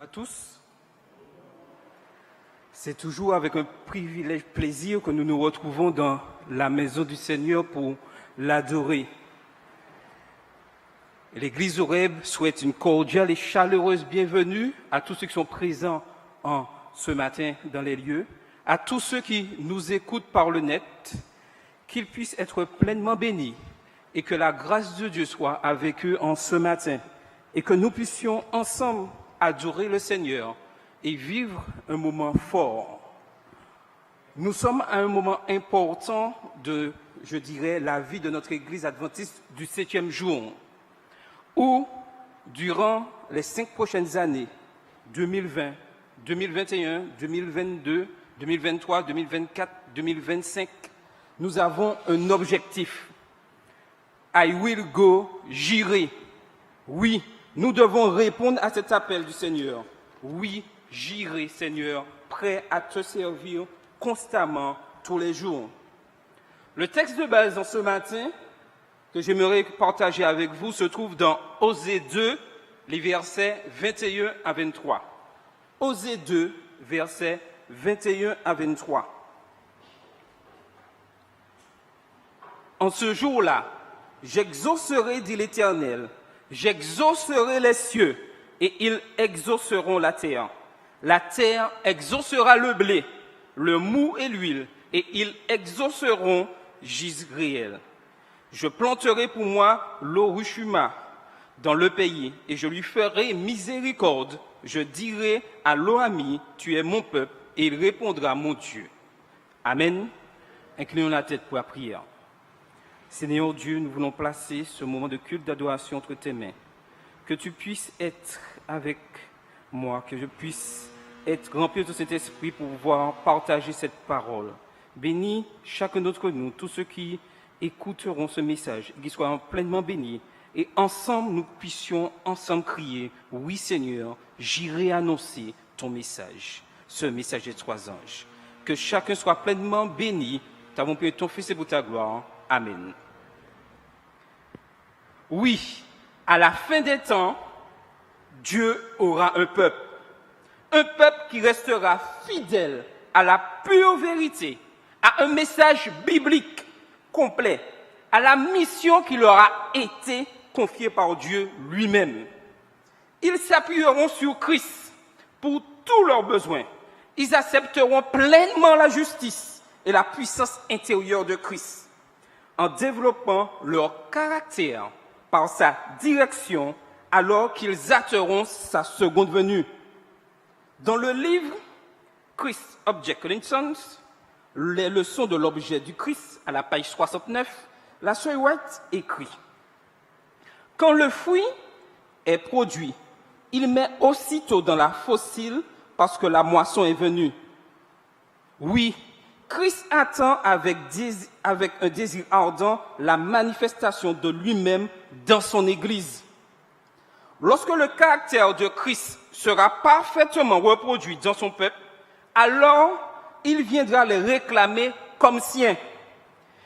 À tous, c'est toujours avec un privilège, plaisir que nous nous retrouvons dans la maison du Seigneur pour l'adorer. L'Église Horeb souhaite une cordiale et chaleureuse bienvenue à tous ceux qui sont présents ce matin dans les lieux, à tous ceux qui nous écoutent par le net, qu'ils puissent être pleinement bénis et que la grâce de Dieu soit avec eux en ce matin et que nous puissions ensemble adorer le Seigneur et vivre un moment fort. Nous sommes à un moment important de, je dirais, la vie de notre Église adventiste du 7e jour, où, durant les 5 prochaines années, 2020, 2021, 2022, 2023, 2024, 2025, nous avons un objectif. I will go, j'irai. Oui, nous devons répondre à cet appel du Seigneur. Oui, j'irai, Seigneur, prêt à te servir constamment tous les jours. Le texte de base en ce matin que j'aimerais partager avec vous se trouve dans Osée 2, les versets 21 à 23. Osée 2, versets 21 à 23. En ce jour-là, j'exaucerai, dit l'Éternel, j'exaucerai les cieux et ils exauceront la terre. La terre exaucera le blé, le mou et l'huile, et ils exauceront Jisréel. Je planterai pour moi l'Orushuma dans le pays, et je lui ferai miséricorde. Je dirai à l'Oami, tu es mon peuple, et il répondra, mon Dieu. Amen. Inclinons la tête pour la prière. Seigneur Dieu, nous voulons placer ce moment de culte d'adoration entre tes mains. Que tu puisses être avec moi, que je puisse être rempli de cet esprit pour pouvoir partager cette parole. Bénis chacun d'entre nous, tous ceux qui écouteront ce message, qu'ils soient pleinement bénis. Et ensemble, nous puissions ensemble crier, oui Seigneur, j'irai annoncer ton message, ce message des 3 anges. Que chacun soit pleinement béni. T'avons prié ton Fils et pour ta gloire. Amen. Oui, à la fin des temps, Dieu aura un peuple qui restera fidèle à la pure vérité, à un message biblique complet, à la mission qui leur a été confiée par Dieu lui-même. Ils s'appuieront sur Christ pour tous leurs besoins. Ils accepteront pleinement la justice et la puissance intérieure de Christ, en développant leur caractère par sa direction, alors qu'ils hâteront sa seconde venue. Dans le livre Christ Object Lessons, les leçons de l'objet du Christ, à la page 69, la sœur White écrit « Quand le fruit est produit, il met aussitôt dans la fossile parce que la moisson est venue. Oui, Christ attend avec un désir ardent la manifestation de lui-même dans son Église. Lorsque le caractère de Christ sera parfaitement reproduit dans son peuple, alors il viendra les réclamer comme siens.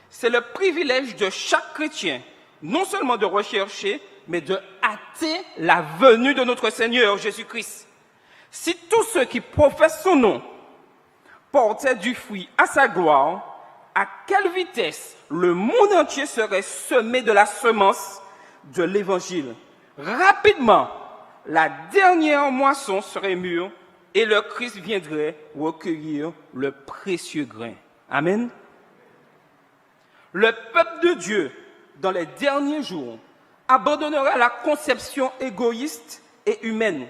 C'est le privilège de chaque chrétien, non seulement de rechercher, mais de hâter la venue de notre Seigneur Jésus-Christ. Si tous ceux qui professent son nom portaient du fruit à sa gloire, à quelle vitesse le monde entier serait semé de la semence de l'Évangile. Rapidement, la dernière moisson serait mûre et le Christ viendrait recueillir le précieux grain. Amen. Le peuple de Dieu, dans les derniers jours, abandonnera la conception égoïste et humaine.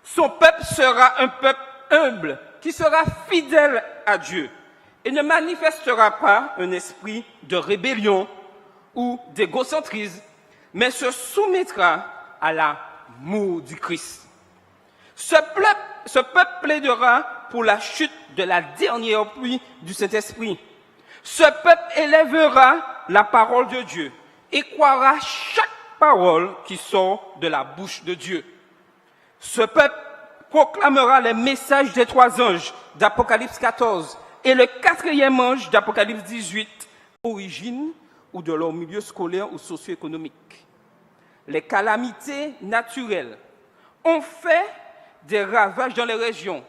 Son peuple sera un peuple humble, qui sera fidèle à Dieu et ne manifestera pas un esprit de rébellion ou d'égocentrisme, mais se soumettra à l'amour du Christ. Ce peuple plaidera pour la chute de la dernière pluie du Saint-Esprit. Ce peuple élèvera la parole de Dieu et croira chaque parole qui sort de la bouche de Dieu. Ce peuple proclamera les messages des 3 anges d'Apocalypse 14 et le 4e ange d'Apocalypse 18, origine ou de leur milieu scolaire ou socio-économique. Les calamités naturelles ont fait des ravages dans les régions,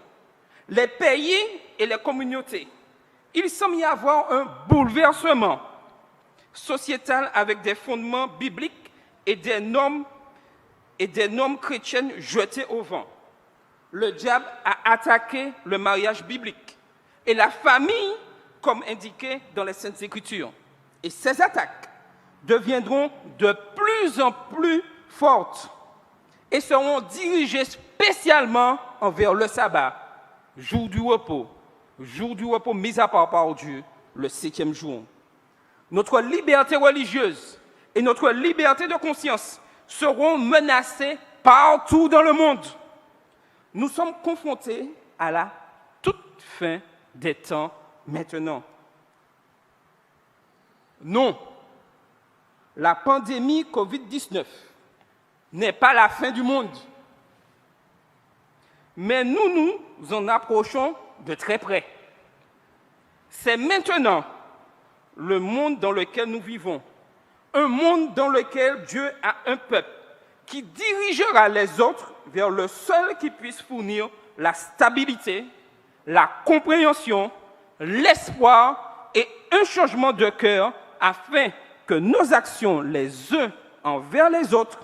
les pays et les communautés. Il semble y avoir un bouleversement sociétal avec des fondements bibliques et des normes chrétiennes jetées au vent. Le diable a attaqué le mariage biblique et la famille comme indiqué dans les Saintes Écritures. Et ces attaques deviendront de plus en plus fortes et seront dirigées spécialement envers le sabbat, jour du repos mis à part par Dieu, le 7e jour. Notre liberté religieuse et notre liberté de conscience seront menacées partout dans le monde. Nous sommes confrontés à la toute fin des temps maintenant. Non, la pandémie Covid-19 n'est pas la fin du monde. Mais nous en approchons de très près. C'est maintenant le monde dans lequel nous vivons, un monde dans lequel Dieu a un peuple qui dirigera les autres vers le seul qui puisse fournir la stabilité, la compréhension, l'espoir et un changement de cœur afin que nos actions les uns envers les autres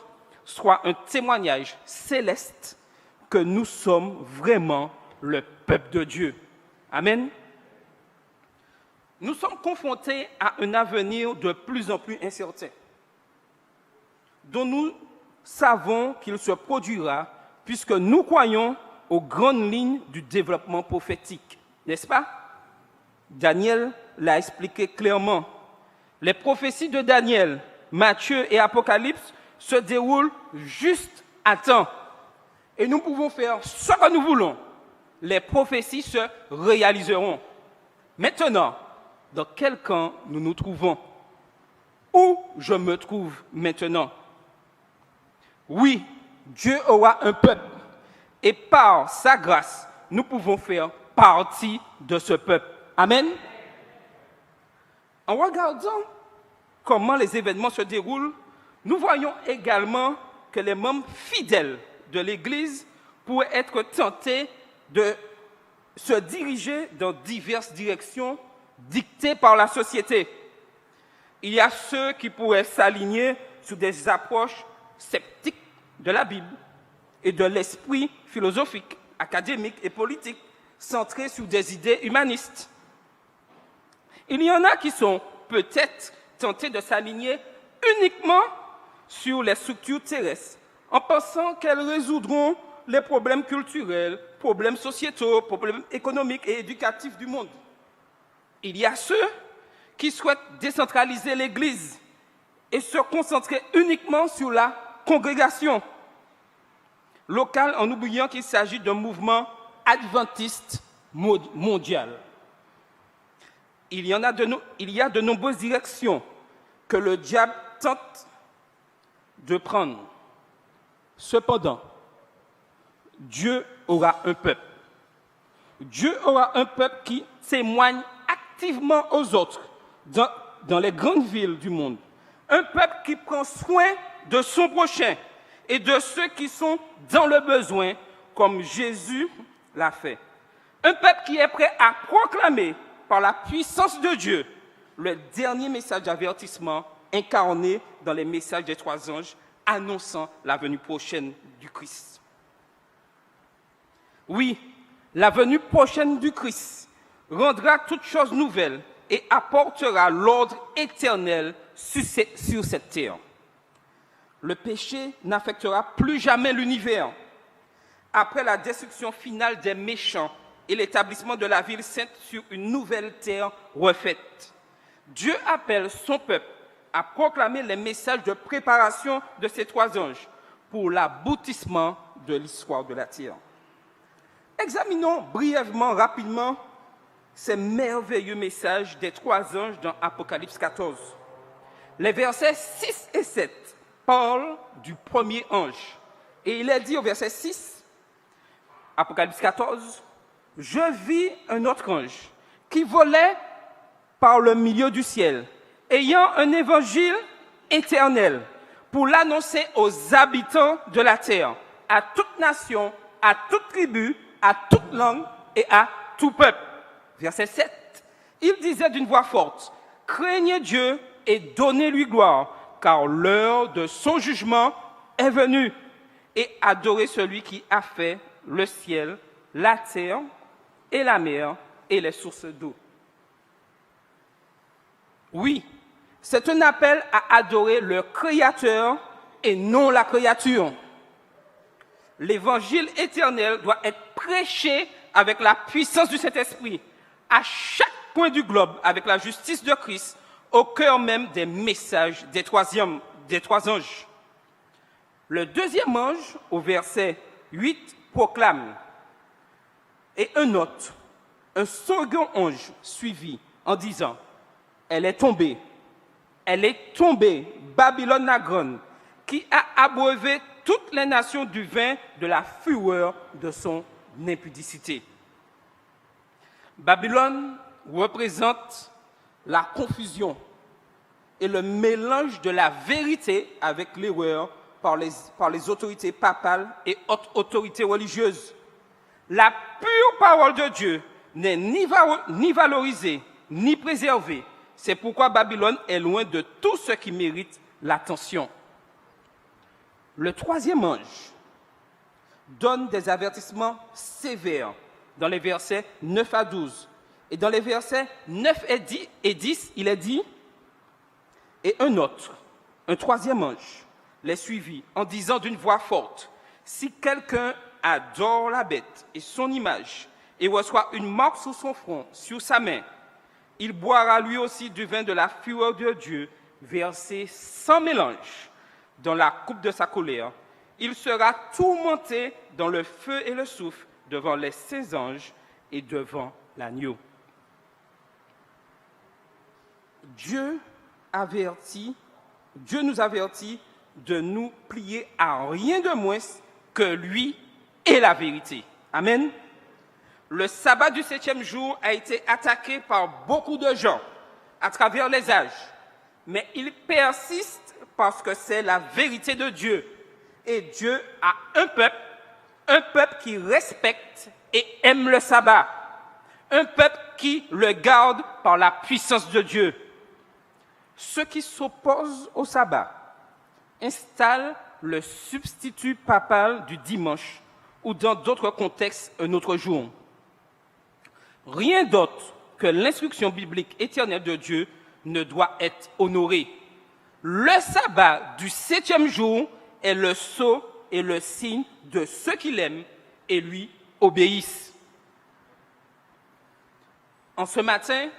soient un témoignage céleste que nous sommes vraiment le peuple de Dieu. Amen. Nous sommes confrontés à un avenir de plus en plus incertain, dont nous savons qu'il se produira puisque nous croyons aux grandes lignes du développement prophétique, n'est-ce pas? Daniel l'a expliqué clairement. Les prophéties de Daniel, Matthieu et Apocalypse se déroulent juste à temps. Et nous pouvons faire ce que nous voulons. Les prophéties se réaliseront. Maintenant, dans quel camp nous nous trouvons? Où je me trouve maintenant? Oui, Dieu aura un peuple. Et par sa grâce, nous pouvons faire partie de ce peuple. Amen. En regardant comment les événements se déroulent, nous voyons également que les membres fidèles de l'Église pourraient être tentés de se diriger dans diverses directions dictées par la société. Il y a ceux qui pourraient s'aligner sur des approches sceptiques de la Bible et de l'esprit philosophique, académique et politique centré sur des idées humanistes. Il y en a qui sont peut-être tentés de s'aligner uniquement sur les structures terrestres, en pensant qu'elles résoudront les problèmes culturels, problèmes sociétaux, problèmes économiques et éducatifs du monde. Il y a ceux qui souhaitent décentraliser l'Église et se concentrer uniquement sur la congrégation locale en oubliant qu'il s'agit d'un mouvement adventiste mondial. Il y a de nombreuses directions que le diable tente de prendre. Cependant, Dieu aura un peuple. Dieu aura un peuple qui témoigne activement aux autres dans les grandes villes du monde. Un peuple qui prend soin de son prochain et de ceux qui sont dans le besoin, comme Jésus l'a fait. Un peuple qui est prêt à proclamer par la puissance de Dieu le dernier message d'avertissement incarné dans les messages des 3 anges annonçant la venue prochaine du Christ. Oui, la venue prochaine du Christ rendra toutes choses nouvelles et apportera l'ordre éternel sur cette terre. Le péché n'affectera plus jamais l'univers. Après la destruction finale des méchants et l'établissement de la ville sainte sur une nouvelle terre refaite, Dieu appelle son peuple à proclamer les messages de préparation de ces 3 anges pour l'aboutissement de l'histoire de la terre. Examinons brièvement, rapidement, ces merveilleux messages des 3 anges dans Apocalypse 14. Les versets 6 et 7 parlent du premier ange. Et il est dit au verset 6, Apocalypse 14, « Je vis un autre ange qui volait par le milieu du ciel, ayant un évangile éternel pour l'annoncer aux habitants de la terre, à toute nation, à toute tribu, à toute langue et à tout peuple. Verset 7. Il disait d'une voix forte, « Craignez Dieu et donnez-lui gloire, car l'heure de son jugement est venue. Et adorez celui qui a fait le ciel, la terre et la mer et les sources d'eau. » Oui, c'est un appel à adorer le Créateur et non la créature. L'évangile éternel doit être prêché avec la puissance du Saint-Esprit, à chaque point du globe, avec la justice de Christ, au cœur même des messages des trois anges. Le deuxième ange, au verset 8, proclame, et un autre, un second ange suivit en disant, elle est tombée, Babylone la grande, qui a abreuvé toutes les nations du vin de la fureur de son impudicité. Babylone représente la confusion et le mélange de la vérité avec l'erreur par les autorités papales et autres autorités religieuses. La pure parole de Dieu n'est ni valorisée, ni préservée. C'est pourquoi Babylone est loin de tout ce qui mérite l'attention. Le troisième ange donne des avertissements sévères dans les versets 9 à 12. Et dans les versets 9 et 10, il est dit, et un troisième ange, les suivit en disant d'une voix forte, « Si quelqu'un adore la bête et son image et reçoit une marque sur son front, sur sa main, il boira lui aussi du vin de la fureur de Dieu, versé sans mélange dans la coupe de sa colère. Il sera tourmenté dans le feu et le soufre devant les saints anges et devant l'agneau. » Dieu nous avertit de nous plier à rien de moins que lui et la vérité. Amen. Le sabbat du 7e jour a été attaqué par beaucoup de gens à travers les âges, mais il persiste parce que c'est la vérité de Dieu. Et Dieu a un peuple qui respecte et aime le sabbat, un peuple qui le garde par la puissance de Dieu. Ceux qui s'opposent au sabbat installent le substitut papal du dimanche ou dans d'autres contextes un autre jour. Rien d'autre que l'instruction biblique éternelle de Dieu ne doit être honoré. Le sabbat du 7e jour est le sceau et le signe de ceux qui l'aiment et lui obéissent. En ce matin,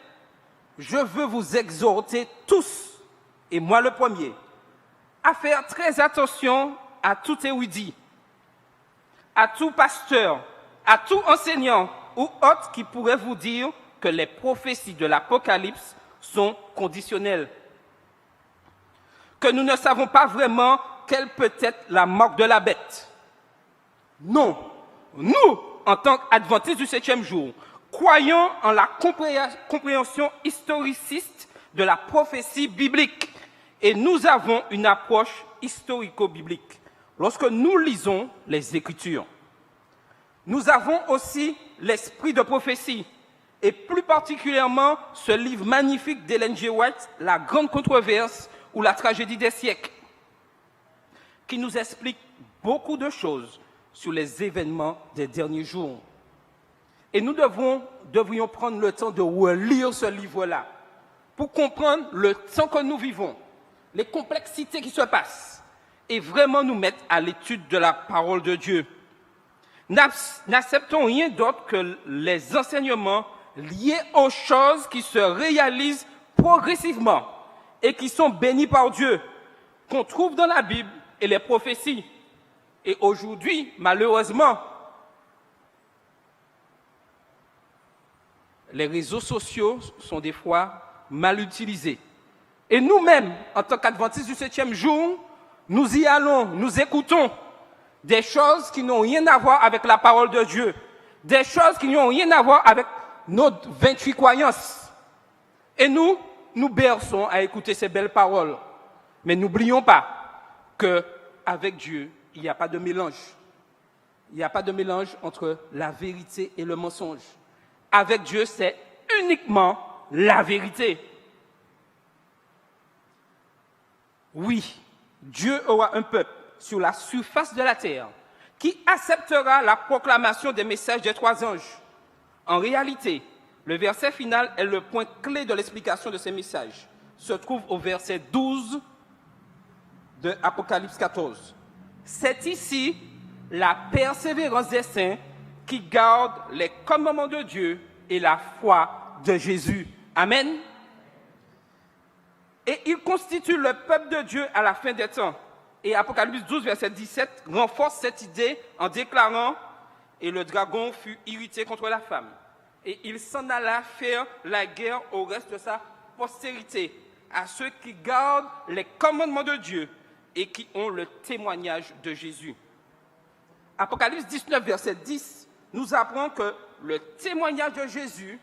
je veux vous exhorter tous, et moi le premier, à faire très attention à tout érudit, à tout pasteur, à tout enseignant ou autre qui pourrait vous dire que les prophéties de l'Apocalypse sont conditionnelles, que nous ne savons pas vraiment quelle peut être la marque de la bête. Non, nous, en tant qu'adventistes du 7e jour, croyons en la compréhension historiciste de la prophétie biblique et nous avons une approche historico-biblique lorsque nous lisons les Écritures. Nous avons aussi l'esprit de prophétie et plus particulièrement ce livre magnifique d'Ellen G. White, La Grande Controverse ou la Tragédie des siècles, qui nous explique beaucoup de choses sur les événements des derniers jours. Et nous devrions prendre le temps de relire ce livre-là pour comprendre le temps que nous vivons, les complexités qui se passent et vraiment nous mettre à l'étude de la parole de Dieu. N'acceptons rien d'autre que les enseignements liés aux choses qui se réalisent progressivement et qui sont bénies par Dieu, qu'on trouve dans la Bible et les prophéties. Et aujourd'hui, malheureusement, les réseaux sociaux sont des fois mal utilisés. Et nous-mêmes, en tant qu'adventistes du 7e jour, nous y allons, nous écoutons des choses qui n'ont rien à voir avec la parole de Dieu, des choses qui n'ont rien à voir avec nos 28 croyances. Et nous berçons à écouter ces belles paroles. Mais n'oublions pas qu'avec Dieu, il n'y a pas de mélange. Il n'y a pas de mélange entre la vérité et le mensonge. Avec Dieu, c'est uniquement la vérité. Oui, Dieu aura un peuple sur la surface de la terre qui acceptera la proclamation des messages des 3 anges. En réalité, le verset final est le point clé de l'explication de ces messages. Se trouve au verset 12 de Apocalypse 14. C'est ici la persévérance des saints qui gardent les commandements de Dieu et la foi de Jésus. Amen. Et il constitue le peuple de Dieu à la fin des temps. Et Apocalypse 12, verset 17, renforce cette idée en déclarant « Et le dragon fut irrité contre la femme. Et il s'en alla faire la guerre au reste de sa postérité, à ceux qui gardent les commandements de Dieu et qui ont le témoignage de Jésus. » Apocalypse 19, verset 10, nous apprend que le témoignage de Jésus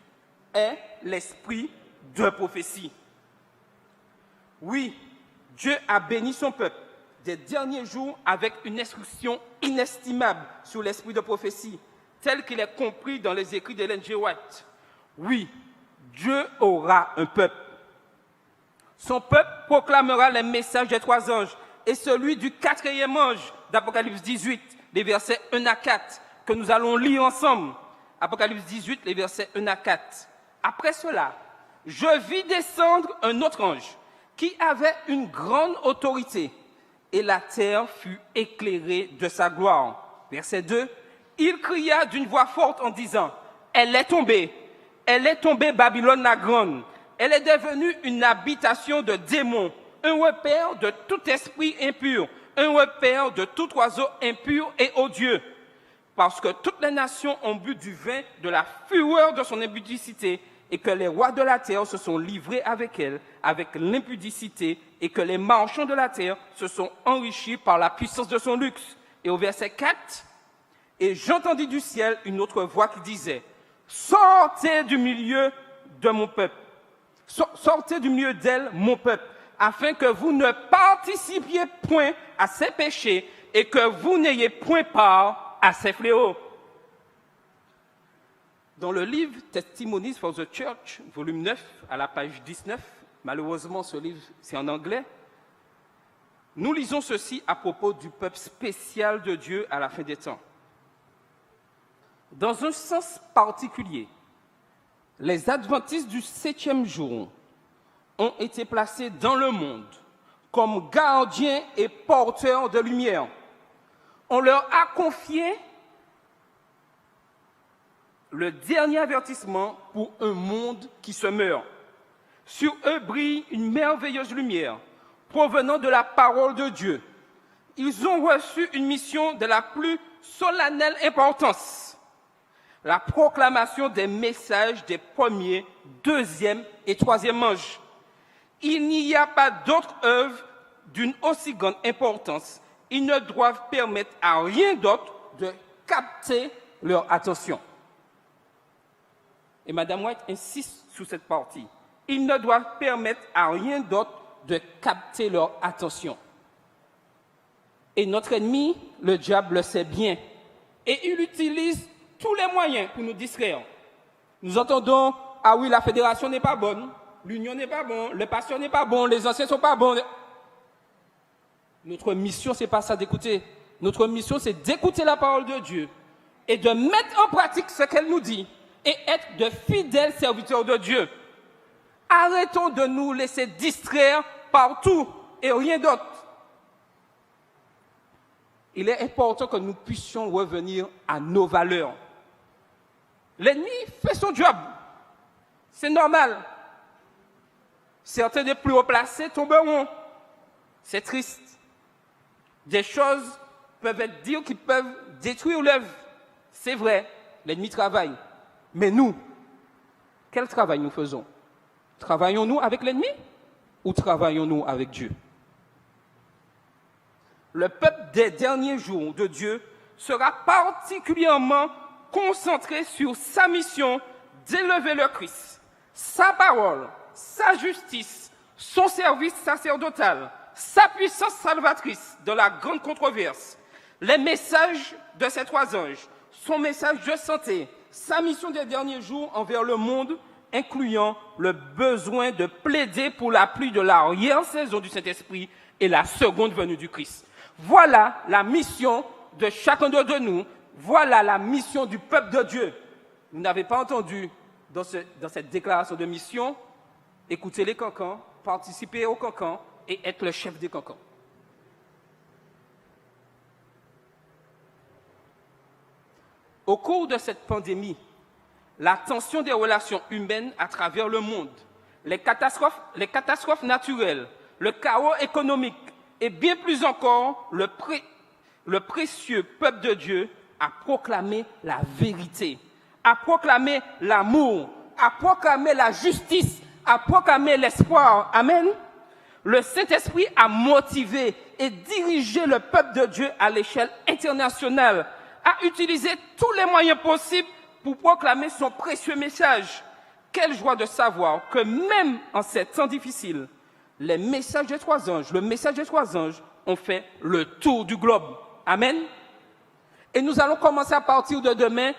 est l'esprit de prophétie. Oui, Dieu a béni son peuple des derniers jours avec une instruction inestimable sur l'esprit de prophétie, tel qu'il est compris dans les écrits d'Ellen G. White. Oui, Dieu aura un peuple. Son peuple proclamera les messages des 3 anges et celui du 4e ange d'Apocalypse 18, les versets 1 à 4, que nous allons lire ensemble. Apocalypse 18, les versets 1 à 4. Après cela, je vis descendre un autre ange qui avait une grande autorité, et la terre fut éclairée de sa gloire. Verset 2, il cria d'une voix forte en disant, « Elle est tombée, Babylone la grande, elle est devenue une habitation de démons, un repère de tout esprit impur, un repère de tout oiseau impur et odieux. Parce que toutes les nations ont bu du vin de la fureur de son impudicité, et que les rois de la terre se sont livrés avec elle, avec l'impudicité, et que les marchands de la terre se sont enrichis par la puissance de son luxe. » Et au verset 4, « Et j'entendis du ciel une autre voix qui disait, « Sortez du milieu de mon peuple, sortez du milieu d'elle, mon peuple, afin que vous ne participiez point à ses péchés et que vous n'ayez point part à ses fléaux. » Dans le livre Testimonies for the Church, volume 9, à la page 19, malheureusement ce livre c'est en anglais, nous lisons ceci à propos du peuple spécial de Dieu à la fin des temps. Dans un sens particulier, les adventistes du 7e jour ont été placés dans le monde comme gardiens et porteurs de lumière. On leur a confié le dernier avertissement pour un monde qui se meurt. Sur eux brille une merveilleuse lumière provenant de la parole de Dieu. Ils ont reçu une mission de la plus solennelle importance, la proclamation des messages des 1er, 2e et 3e anges. Il n'y a pas d'autre œuvre d'une aussi grande importance. Ils ne doivent permettre à rien d'autre de capter leur attention. Et Mme White insiste sur cette partie. Ils ne doivent permettre à rien d'autre de capter leur attention. Et notre ennemi, le diable, le sait bien. Et il utilise tous les moyens pour nous distraire. Nous entendons, ah oui, la fédération n'est pas bonne, l'union n'est pas bonne, le pasteur n'est pas bon, les anciens ne sont pas bons. Notre mission, ce n'est pas ça d'écouter. Notre mission, c'est d'écouter la parole de Dieu et de mettre en pratique ce qu'elle nous dit et être de fidèles serviteurs de Dieu. Arrêtons de nous laisser distraire par tout et rien d'autre. Il est important que nous puissions revenir à nos valeurs. L'ennemi fait son job. C'est normal. Certains des plus haut placés tomberont. C'est triste. Des choses peuvent être dites qui peuvent détruire l'œuvre. C'est vrai, l'ennemi travaille. Mais nous, quel travail nous faisons? Travaillons-nous avec l'ennemi ou travaillons-nous avec Dieu? Le peuple des derniers jours de Dieu sera particulièrement concentré sur sa mission d'élever le Christ, sa parole, sa justice, son service sacerdotal, sa puissance salvatrice dans la grande controverse, les messages de ces 3 anges, son message de santé, sa mission des derniers jours envers le monde, incluant le besoin de plaider pour l'appui de l'arrière-saison du Saint-Esprit et la seconde venue du Christ. Voilà la mission de chacun de nous. Voilà la mission du peuple de Dieu. Vous n'avez pas entendu dans cette déclaration de mission, écouter les cancans, participer au cancan et être le chef des cancans. Au cours de cette pandémie, la tension des relations humaines à travers le monde, les catastrophes naturelles, le chaos économique et bien plus encore, le précieux peuple de Dieu a proclamé la vérité, a proclamé l'amour, a proclamé la justice, a proclamé l'espoir. Amen. Le Saint-Esprit a motivé et dirigé le peuple de Dieu à l'échelle internationale, a utilisé tous les moyens possibles pour proclamer son précieux message. Quelle joie de savoir que même en ces temps difficiles, les messages des 3 anges, le message des 3 anges ont fait le tour du globe. Amen. Et nous allons commencer à partir de demain,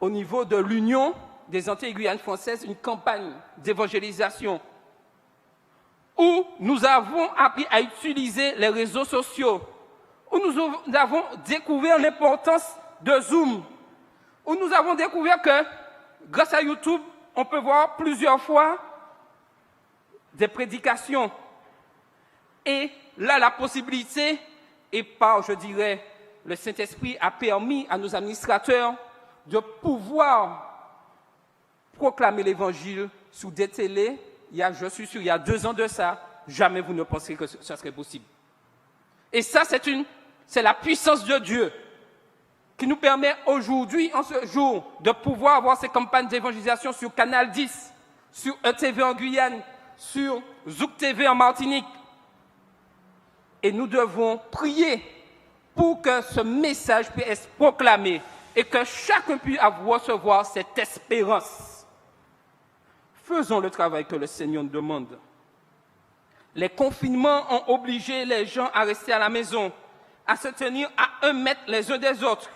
au niveau de l'Union des Antilles et Guyanes françaises, une campagne d'évangélisation où nous avons appris à utiliser les réseaux sociaux, où nous avons découvert l'importance de Zoom, où nous avons découvert que, grâce à YouTube, on peut voir plusieurs fois des prédications. Et là, la possibilité, et par, je dirais, le Saint-Esprit a permis à nos administrateurs de pouvoir proclamer l'Évangile sous des télés. Je suis sûr, il y a 2 ans de ça, jamais vous ne penserez que ça serait possible. Et ça, c'est la puissance de Dieu qui nous permet aujourd'hui, en ce jour, de pouvoir avoir ces campagnes d'évangélisation sur Canal 10, sur ETV en Guyane, sur Zouk TV en Martinique. Et nous devons prier pour que ce message puisse être proclamé et que chacun puisse recevoir cette espérance. Faisons le travail que le Seigneur nous demande. Les confinements ont obligé les gens à rester à la maison, à se tenir à 1 mètre les uns des autres.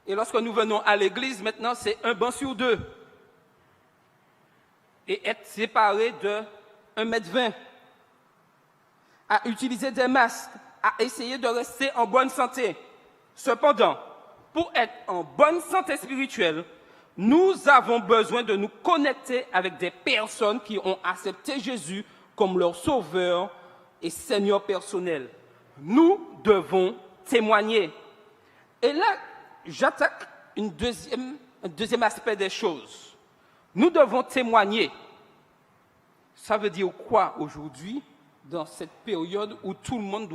Et lorsque nous venons à l'église, maintenant, c'est 1 banc sur 2. Et être séparés de 1,20 mètre. À utiliser des masques, à essayer de rester en bonne santé. Cependant, pour être en bonne santé spirituelle, nous avons besoin de nous connecter avec des personnes qui ont accepté Jésus comme leur sauveur et Seigneur personnel. Nous devons témoigner. Et là, j'attaque un deuxième aspect des choses. Nous devons témoigner. Ça veut dire quoi aujourd'hui, dans cette période où tout le monde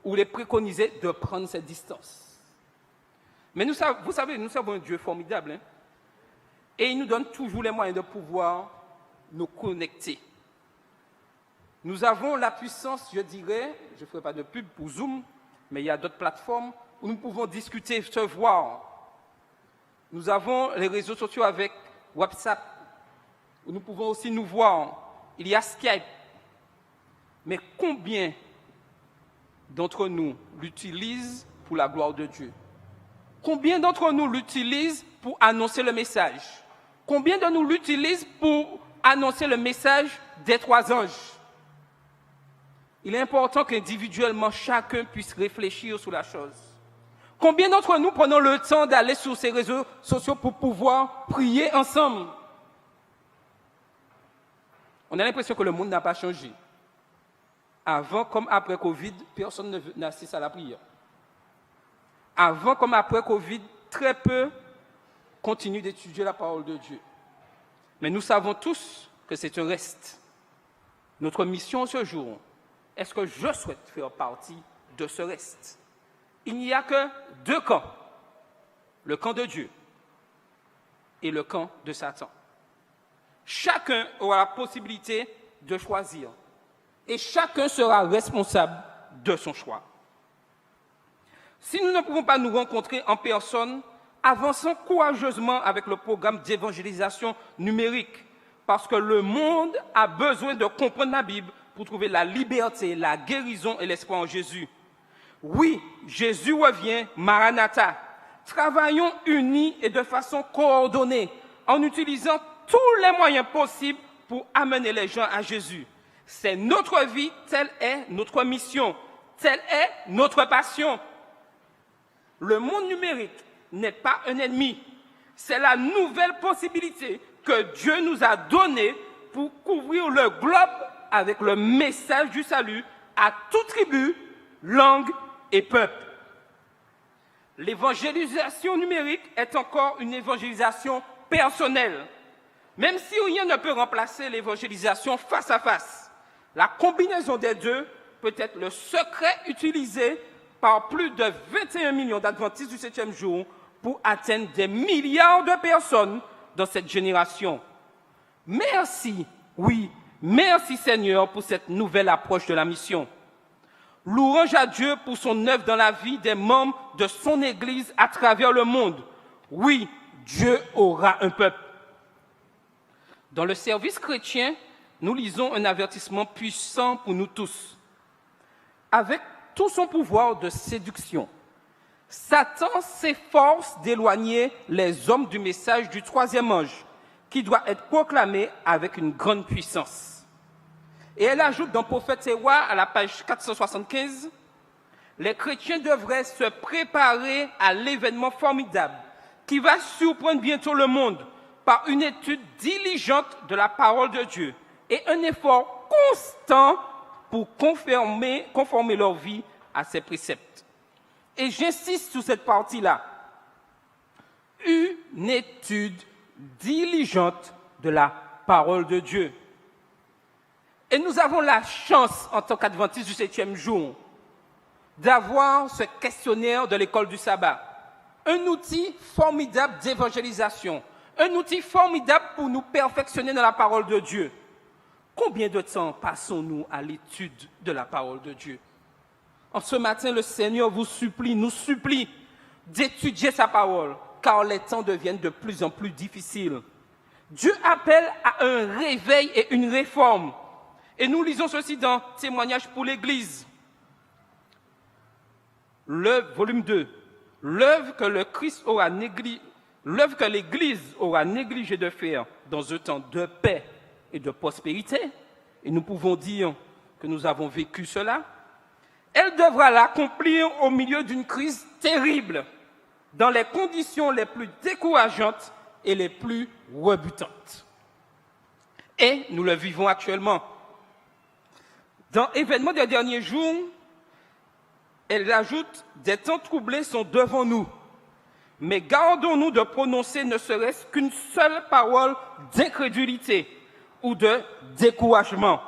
où il est préconisé de prendre cette distance? Mais vous savez, nous avons un Dieu formidable. Hein? Et il nous donne toujours les moyens de pouvoir nous connecter. Nous avons la puissance, je dirais, je ne ferai pas de pub pour Zoom, mais il y a d'autres plateformes où nous pouvons discuter, se voir. Nous avons les réseaux sociaux avec WhatsApp, où nous pouvons aussi nous voir. Il y a Skype. Mais combien d'entre nous l'utilisent pour la gloire de Dieu? Combien d'entre nous l'utilisent pour annoncer le message? Combien de nous l'utilisent pour annoncer le message des 3 anges? Il est important qu'individuellement, chacun puisse réfléchir sur la chose. Combien d'entre nous prenons le temps d'aller sur ces réseaux sociaux pour pouvoir prier ensemble? On a l'impression que le monde n'a pas changé. Avant comme après Covid, personne n'assiste à la prière. Avant comme après Covid, très peu continuent d'étudier la parole de Dieu. Mais nous savons tous que c'est un reste. Notre mission ce jour, est-ce que je souhaite faire partie de ce reste? Il n'y a que 2 camps. Le camp de Dieu et le camp de Satan. Chacun aura la possibilité de choisir. Et chacun sera responsable de son choix. Si nous ne pouvons pas nous rencontrer en personne, avançons courageusement avec le programme d'évangélisation numérique, parce que le monde a besoin de comprendre la Bible pour trouver la liberté, la guérison et l'espoir en Jésus. Oui, Jésus revient, Maranatha. Travaillons unis et de façon coordonnée, en utilisant tous les moyens possibles pour amener les gens à Jésus. C'est notre vie, telle est notre mission, telle est notre passion. Le monde numérique n'est pas un ennemi, c'est la nouvelle possibilité que Dieu nous a donnée pour couvrir le globe avec le message du salut à toute tribu, langue et peuple. L'évangélisation numérique est encore une évangélisation personnelle. Même si rien ne peut remplacer l'évangélisation face à face, la combinaison des deux peut être le secret utilisé par plus de 21 millions d'adventistes du 7e jour pour atteindre des milliards de personnes dans cette génération. Merci, oui, merci Seigneur pour cette nouvelle approche de la mission. Louange à Dieu pour son œuvre dans la vie des membres de son Église à travers le monde. Oui, Dieu aura un peuple. Dans le service chrétien, nous lisons un avertissement puissant pour nous tous. Avec tout son pouvoir de séduction, Satan s'efforce d'éloigner les hommes du message du troisième ange, qui doit être proclamé avec une grande puissance. Et elle ajoute dans Prophète Séwa, à la page 475, les chrétiens devraient se préparer à l'événement formidable qui va surprendre bientôt le monde par une étude diligente de la parole de Dieu et un effort constant pour conformer leur vie à ses préceptes. Et j'insiste sur cette partie-là. Une étude diligente de la parole de Dieu. Et nous avons la chance, en tant qu'adventistes du 7e jour, d'avoir ce questionnaire de l'école du sabbat. Un outil formidable d'évangélisation. Un outil formidable pour nous perfectionner dans la parole de Dieu. Combien de temps passons-nous à l'étude de la parole de Dieu? En ce matin, le Seigneur nous supplie d'étudier sa parole, car les temps deviennent de plus en plus difficiles. Dieu appelle à un réveil et une réforme. Et nous lisons ceci dans Témoignages pour l'Église. Le volume 2. L'œuvre que l'Église aura négligé de faire dans un temps de paix et de prospérité, et nous pouvons dire que nous avons vécu cela, elle devra l'accomplir au milieu d'une crise terrible, dans les conditions les plus décourageantes et les plus rebutantes. Et nous le vivons actuellement. Dans Événements des derniers jours, elle ajoute « Des temps troublés sont devant nous, mais gardons-nous de prononcer ne serait-ce qu'une seule parole d'incrédulité ou de découragement. »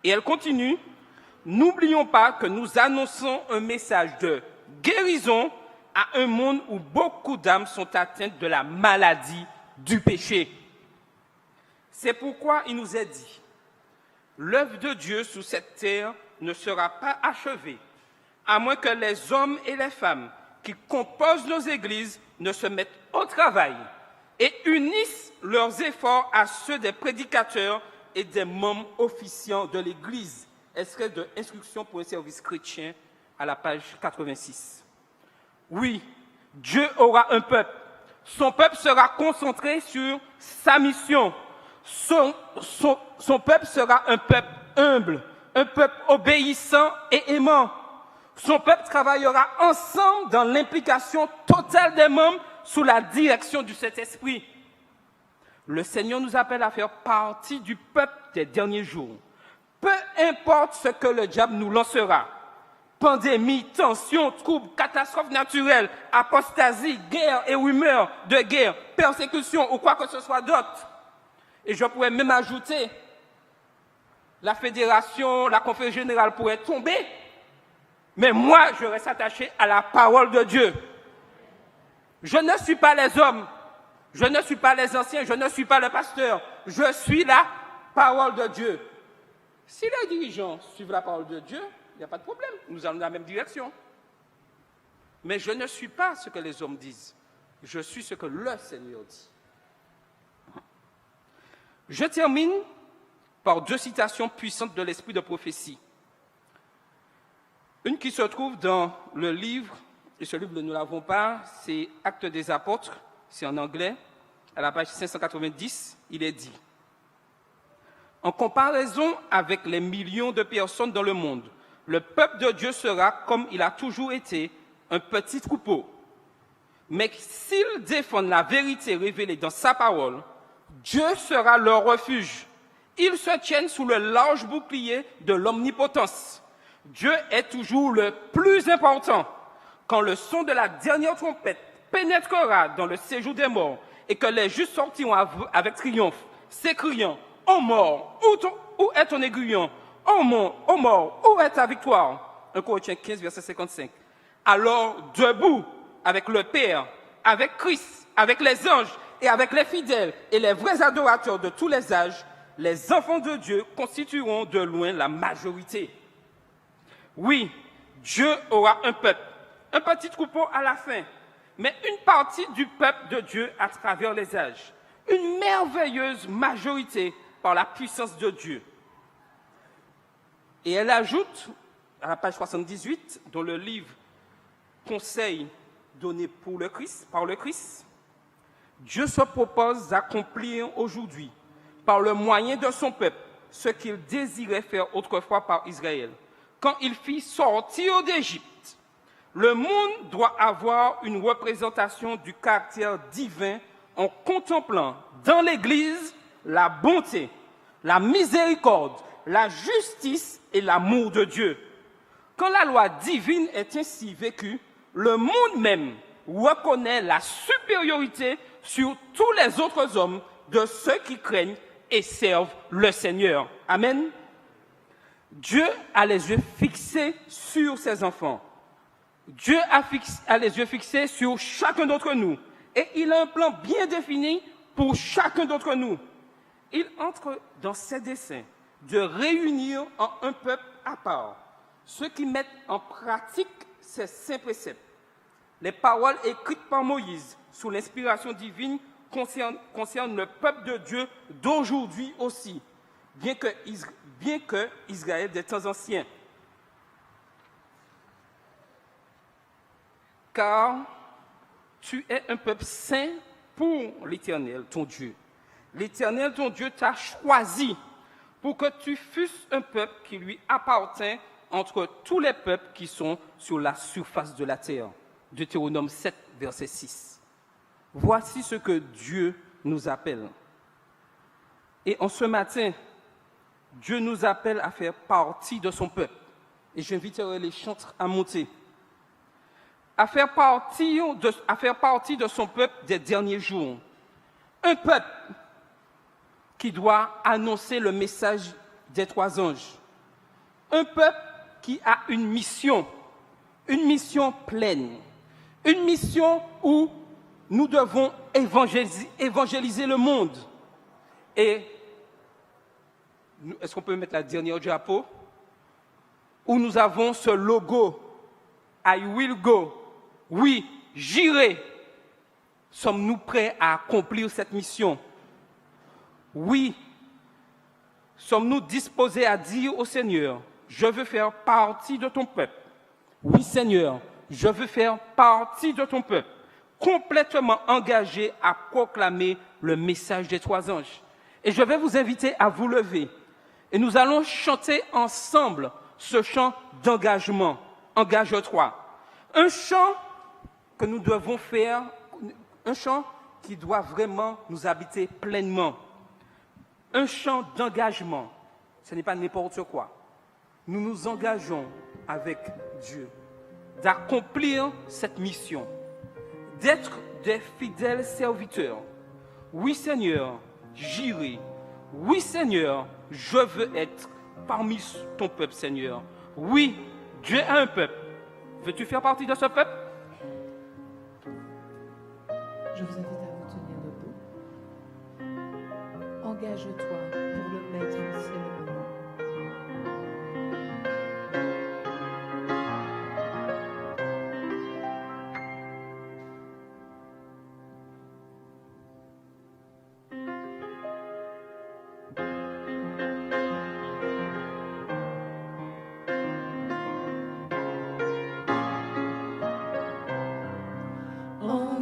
Et elle continue « N'oublions pas que nous annonçons un message de guérison à un monde où beaucoup d'âmes sont atteintes de la maladie du péché. » C'est pourquoi il nous est dit l'œuvre de Dieu sur cette terre ne sera pas achevée, à moins que les hommes et les femmes qui composent nos églises ne se mettent au travail et unissent leurs efforts à ceux des prédicateurs et des membres officiants de l'Église. Extrait de Instruction pour un service chrétien à la page 86. Oui, Dieu aura un peuple. Son peuple sera concentré sur sa mission. Son peuple sera un peuple humble, un peuple obéissant et aimant. Son peuple travaillera ensemble dans l'implication totale des membres sous la direction du Saint-Esprit. Le Seigneur nous appelle à faire partie du peuple des derniers jours. Peu importe ce que le diable nous lancera, pandémie, tensions, troubles, catastrophes naturelles, apostasie, guerre et rumeurs de guerre, persécution ou quoi que ce soit d'autre. Et je pourrais même ajouter, la fédération, la conférence générale pourrait tomber, mais moi, je reste attaché à la parole de Dieu. Je ne suis pas les hommes, je ne suis pas les anciens, je ne suis pas le pasteur, je suis la parole de Dieu. Si les dirigeants suivent la parole de Dieu, il n'y a pas de problème, nous allons dans la même direction. Mais je ne suis pas ce que les hommes disent, je suis ce que le Seigneur dit. Je termine par 2 citations puissantes de l'esprit de prophétie. Une qui se trouve dans le livre, et ce livre, nous ne l'avons pas, c'est Actes des Apôtres, c'est en anglais, à la page 590, il est dit « En comparaison avec les millions de personnes dans le monde, le peuple de Dieu sera, comme il a toujours été, un petit troupeau. Mais s'ils défendent la vérité révélée dans sa parole, Dieu sera leur refuge. Ils se tiennent sous le large bouclier de l'omnipotence. Dieu est toujours le plus important. Quand le son de la dernière trompette pénétrera dans le séjour des morts et que les justes sortiront avec triomphe, s'écriant « Ô mort, où est ton aiguillon? Ô mort, où est ta victoire ?» 1 Corinthiens 15, verset 55. Alors, debout, avec le Père, avec Christ, avec les anges et avec les fidèles et les vrais adorateurs de tous les âges, les enfants de Dieu constitueront de loin la majorité. Oui, Dieu aura un peuple, un petit troupeau à la fin, mais une partie du peuple de Dieu à travers les âges, une merveilleuse majorité par la puissance de Dieu. Et elle ajoute, à la page 78, dans le livre Conseil donné par le Christ, Dieu se propose d'accomplir aujourd'hui, par le moyen de son peuple, ce qu'il désirait faire autrefois par Israël. Quand il fit sortir d'Égypte, le monde doit avoir une représentation du caractère divin en contemplant dans l'Église la bonté, la miséricorde, la justice et l'amour de Dieu. Quand la loi divine est ainsi vécue, le monde même reconnaît la supériorité sur tous les autres hommes de ceux qui craignent et servent le Seigneur. Amen. Dieu a les yeux fixés sur ses enfants. Dieu a les yeux fixés sur chacun d'entre nous. Et il a un plan bien défini pour chacun d'entre nous. Il entre dans ses desseins de réunir en un peuple à part ceux qui mettent en pratique ses saints préceptes. Les paroles écrites par Moïse sous l'inspiration divine concernent le peuple de Dieu d'aujourd'hui aussi, bien que Israël des temps anciens. Car tu es un peuple saint pour l'Éternel, ton Dieu. L'Éternel, ton Dieu, t'a choisi pour que tu fusses un peuple qui lui appartient entre tous les peuples qui sont sur la surface de la terre. Deutéronome 7, verset 6. Voici ce que Dieu nous appelle. Et en ce matin, Dieu nous appelle à faire partie de son peuple. Et j'inviterai les chantres à monter. À faire partie de son peuple des derniers jours. Un peuple qui doit annoncer le message des trois anges. Un peuple qui a une mission pleine, une mission où nous devons évangéliser le monde. Et est-ce qu'on peut mettre la dernière diapo? Où nous avons ce logo, I will go. Oui, j'irai. Sommes-nous prêts à accomplir cette mission? Oui. Sommes-nous disposés à dire au Seigneur, je veux faire partie de ton peuple? Oui, Seigneur, je veux faire partie de ton peuple, complètement engagé à proclamer le message des trois anges. Et je vais vous inviter à vous lever. Et nous allons chanter ensemble ce chant d'engagement. Engage-toi. Un chant que nous devons faire, un chant qui doit vraiment nous habiter pleinement. Un chant d'engagement. Ce n'est pas n'importe quoi. Nous nous engageons avec Dieu d'accomplir cette mission, d'être des fidèles serviteurs. Oui, Seigneur, j'irai. Oui, Seigneur, je veux être parmi ton peuple, Seigneur. Oui, Dieu a un peuple. Veux-tu faire partie de ce peuple? Je vous invite à vous tenir debout. Engage-toi pour le maître, c'est le moment.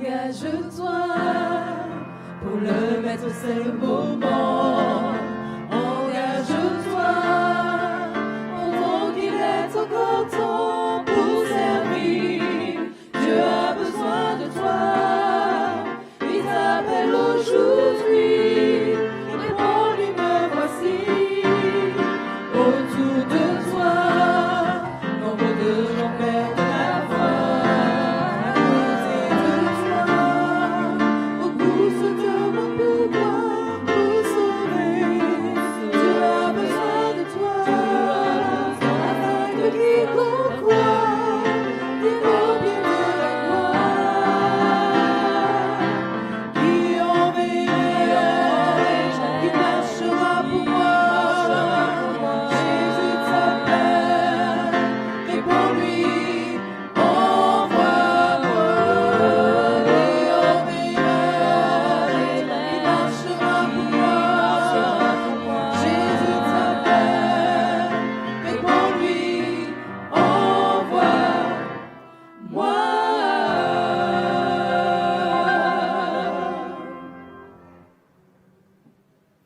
Engage-toi, pour le maître c'est le moment. Engage-toi, pendant qu'il est encore temps pour servir. Dieu a besoin de toi, il t'appelle aujourd'hui. Réponds-lui, me voici, autour de toi, nombre de gens perdent la foi.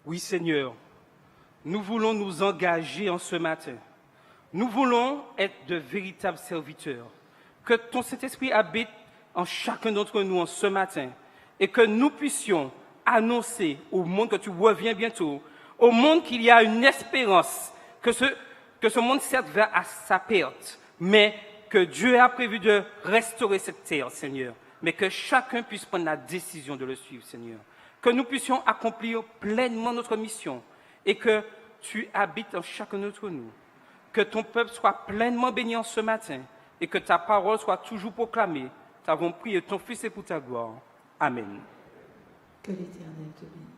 Oui, Seigneur, nous voulons nous engager en ce matin. Nous voulons être de véritables serviteurs. Que ton Saint-Esprit habite en chacun d'entre nous en ce matin et que nous puissions annoncer au monde que tu reviens bientôt, au monde qu'il y a une espérance, que ce monde certes va à sa perte, mais que Dieu a prévu de restaurer cette terre, Seigneur, mais que chacun puisse prendre la décision de le suivre, Seigneur. Que nous puissions accomplir pleinement notre mission et que tu habites en chacun d'entre nous. Que ton peuple soit pleinement béni en ce matin et que ta parole soit toujours proclamée. Nous avons prié ton Fils et pour ta gloire. Amen. Que l'Éternel te bénisse.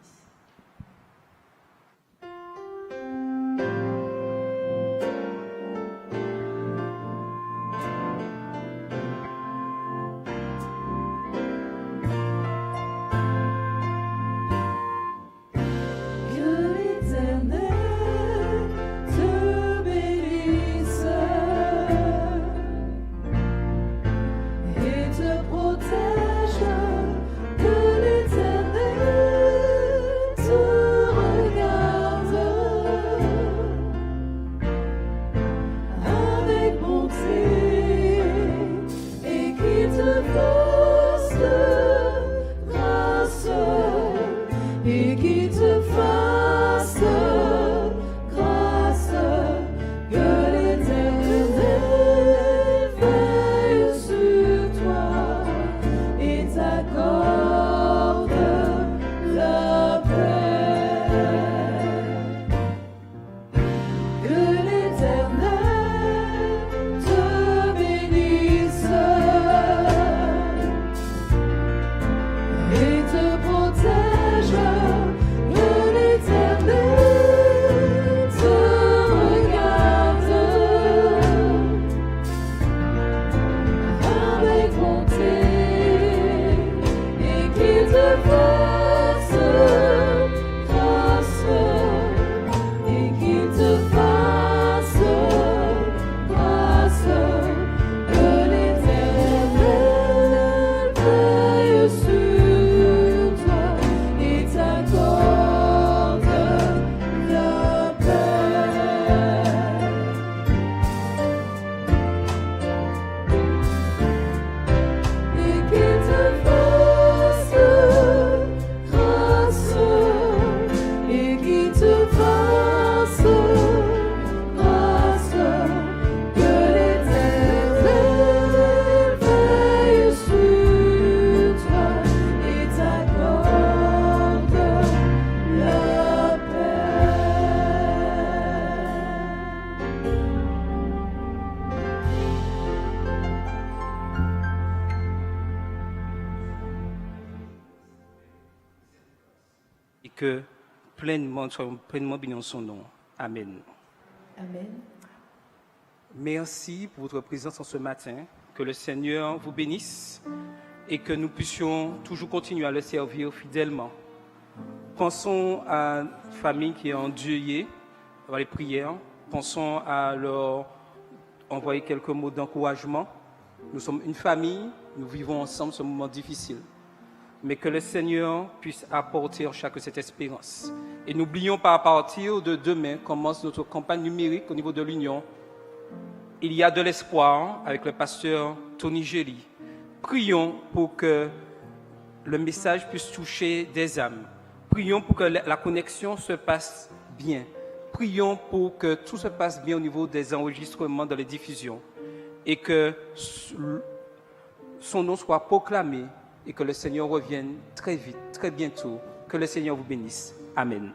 Et que soyons pleinement bénis en son nom. Amen. Amen. Merci pour votre présence en ce matin. Que le Seigneur vous bénisse et que nous puissions toujours continuer à le servir fidèlement. Pensons à une famille qui est endeuillée dans les prières. Pensons à leur envoyer quelques mots d'encouragement. Nous sommes une famille, nous vivons ensemble ce moment difficile. mais que le Seigneur puisse apporter en chacun cette espérance. Et n'oublions pas, à partir de demain, commence notre campagne numérique au niveau de l'Union. Il y a de l'espoir avec le pasteur Tony Gély. Prions pour que le message puisse toucher des âmes. Prions pour que la connexion se passe bien. Prions pour que tout se passe bien au niveau des enregistrements dans les diffusions et que son nom soit proclamé et que le Seigneur revienne très vite, très bientôt. Que le Seigneur vous bénisse. Amen.